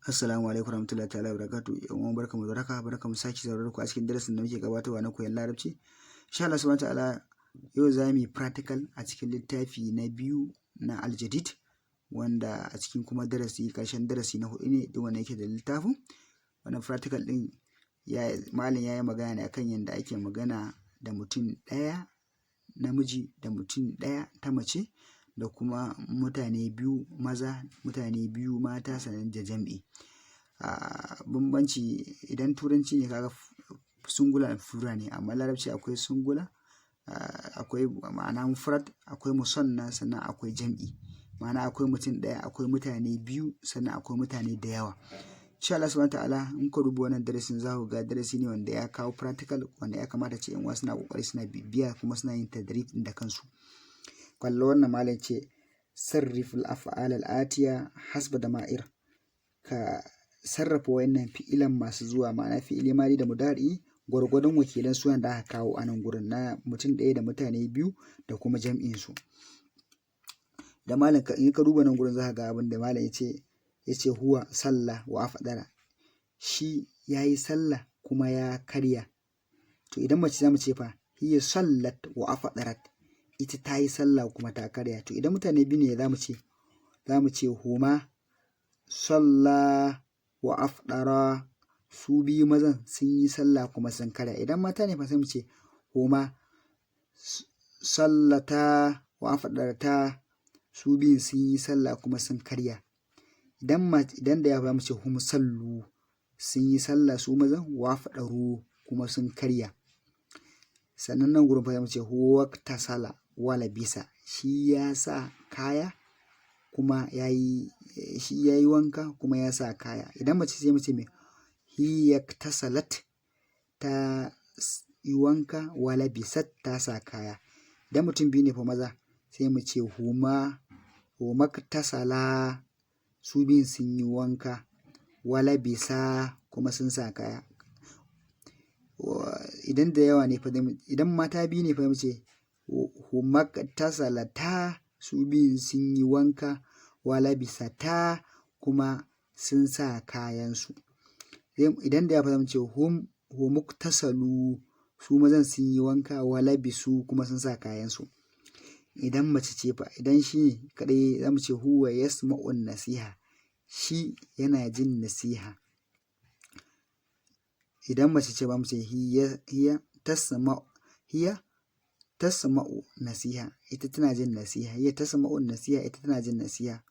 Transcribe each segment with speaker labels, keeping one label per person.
Speaker 1: Assalamu alaikum warahmatullahi ta'ala barakatuh. Yan uwan barkamu da haka, barkamu sake saurare ku a cikin darasin da muke gabatarwa na koyon Larabci. Insha Allah subhanahu wa ta'ala yau za mu yi practical a cikin littafi na biyu na Al-Jadid, wanda a cikin kuma karshen darasi na 4 ne duk wanda yake da littafin. Wannan practical din malam yayi magana ne akan yanda ake magana da mutum ɗaya namiji da mutum ɗaya ta mace, da kuma mutane biyu maza, mutane biyu mata, sannan da jam'i. Bambanci idan turanci ne kaga singular da plural ne, amma larabci akwai singular, akwai ma'ana mufrad, akwai musanna, sannan akwai jam'i. Ma'ana akwai mutum ɗaya, akwai mutane biyu, sannan akwai mutane da yawa. Insha Allah subhanahu ta'ala in ka rubuta wannan darasin za ku ga darasi ne wanda ya kawo practical, wanda ya kamata ce yan uwa suna kokari suna bibiya kuma suna yin tadrib din da kansu. Kallo wannan malam ce sarriful af'al al-atiya hasba dama'ir, ka sarrafa wayannan fi'ilan masu zuwa, ma'ana fi'ili madi da mudari gwargwadon wakilan sunan da aka kawo a nan gurin na mutum ɗaya da mutane biyu da kuma jam'in su. Da malam in ka duba nan gurin za ka ga abin da malam yace huwa sallah wa afdara, shi yayi sallah kuma ya karya. To idan mace zamu ce fa hiya sallat wa afdarat, ita ta yi sallah kuma ta karya. To idan mutane biyu ne zamu ce huma salla wa afdara, su biyu mazan sun yi sallah kuma sun karya. Idan mata ne fa sai mu ce huma sallata wa afdarata, su biyun sun yi sallah kuma sun karya. Idan da ya fa mu ce hum sallu, sun yi sallah su mazan, wa afdaru kuma sun karya. Sannan nan gurin fa mu ce huwa tasala wala bisa, shi ya sa kaya kuma shi yayi wanka kuma ya sa kaya. Idan mace sai mu ce me hiya tasalat, ta yi wanka, wala bisat, ta sa kaya. Idan mutum biyu ne fa maza sai mu ce huma tasala, su biyun sun yi wanka, wala bisa kuma sun sa kaya. Idan da yawa ne fa idan mata biyu ne fa mu ce huma tasalata, su biyun sun yi wanka, wala bisata kuma sun sa kayansu. Idan da ya fa mu ce hum tasalu, su mazan sun yi wanka, wala bisu kuma sun sa kayansu. Idan mace ce fa, idan shi kadai zamu ce huwa yasma'un nasiha, shi yana jin nasiha. Idan mace ce ba mu ce hiya tasma'u nasiha, ita tana jin nasiha. Hiya tasma'u nasiha, ita tana jin nasiha.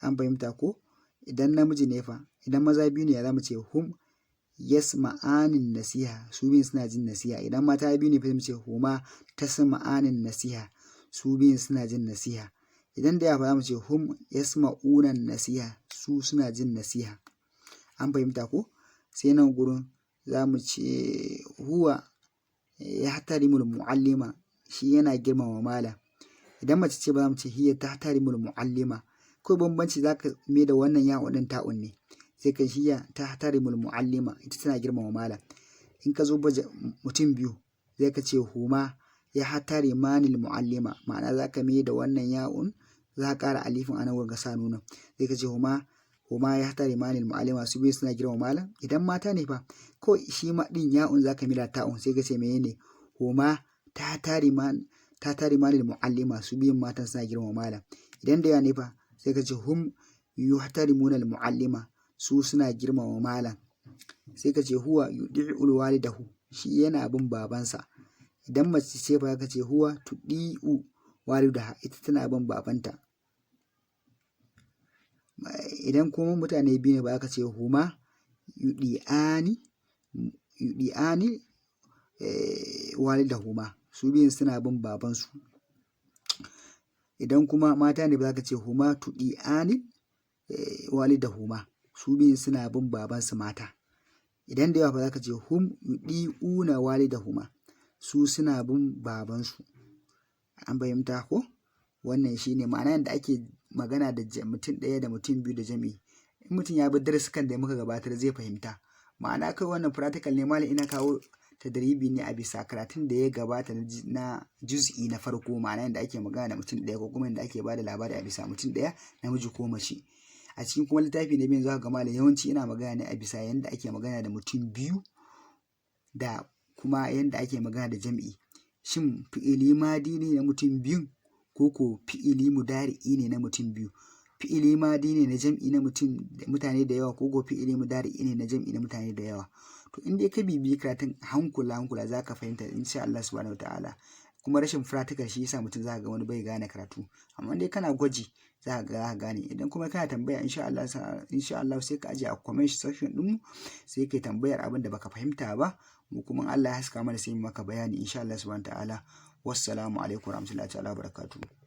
Speaker 1: An fahimta ko? Idan namiji ne fa, idan maza biyu ne zamu ce hum yasma'anin nasiha, su biyun suna jin nasiha. Idan mata biyu ne fa mu ce huma tasma'anin nasiha, su biyun suna jin nasiha. Idan da ya fa zamu ce hum yasma'unan nasiha, su suna jin nasiha. An fahimta ko? Sai nan gurin zamu ce huwa yahtarimul mu'allima, shi yana girmama malam. Idan mace ce ba zamu ce hiya tahtarimul mu'allima, ko bambanci zaka mai da wannan ya wadin ta'un ne, sai ka hiya tahtarimul mu'allima, ita tana girmama malam. In ka zo baje mutum biyu zai ka ce huma yahtarimanil mu'allima, ma'ana zaka mai da wannan ya'un za ka ƙara alifin anan wurin ka sa nunan, sai ka ce huma yahtarimanil mu'allima, su biyu suna girmama malam. Idan mata ne fa ko shi ma din ya'un zaka mai da ta'un, sai ka ce menene huma tahtarimanil mu'allima, su biyun matan suna girmama malam. Idan da ya ne fa sai ka ce hum yuhtarimunal mu'allima, su suna girmama malam. Sai ka ce huwa yudi'ul walidahu, shi yana bin babansa. Idan mace ce fa ka ce huwa tudi'u walidaha, ita tana bin babanta. Idan kuma mutane biyu ne ba ka ce huma yudi'ani walidahuma, su biyun suna bin babansu. Idan kuma mata ne ba ka ce huma tudi'ani walidahuma, su biyun suna bin babansu mata. Idan da yawa fa za ka ce hum yudi'una walidahuma, su suna bin babansu. An fahimta ko? Wannan shine ma'ana yadda ake magana da mutum ɗaya da mutum biyu da jami'i. In mutum ya bi darasukan da muka gabatar zai fahimta. Ma'ana kai wannan practical ne malam ina kawo tadribi ne a bisa karatun da ya gabata na juz'i na farko, ma'ana yadda ake magana da mutum ɗaya ko kuma yadda ake bada labari a bisa mutum ɗaya namiji ko mace. A cikin kuma littafi na biyu za ka ga malam yawanci ina magana ne a bisa yanda ake magana da mutum biyu da kuma yanda ake magana da jam'i. Shin fi'ili madi ne na mutum biyun ko ko fi'ili mudari'i ne na mutum biyu? Fi'ili madi ne na jam'i na mutane da yawa ko ko fi'ili mudari'i ne na jam'i na mutane da yawa? To in dai ka bibiyi karatun hankula za ka fahimta insha Allah subhanahu wataala. Kuma rashin practical shi yasa mutum za ka ga wani bai gane karatu, amma dai kana gwaji za ka gane. Idan kuma kana tambaya insha Allah sai ka ajiye a comment section ɗinmu sai kai tambayar abin da baka fahimta ba, mu kuma Allah ya haska mana sai mu maka bayani insha Allah subhanahu wataala. Wassalamu alaikum warahmatullahi ta'ala wabarakatuh.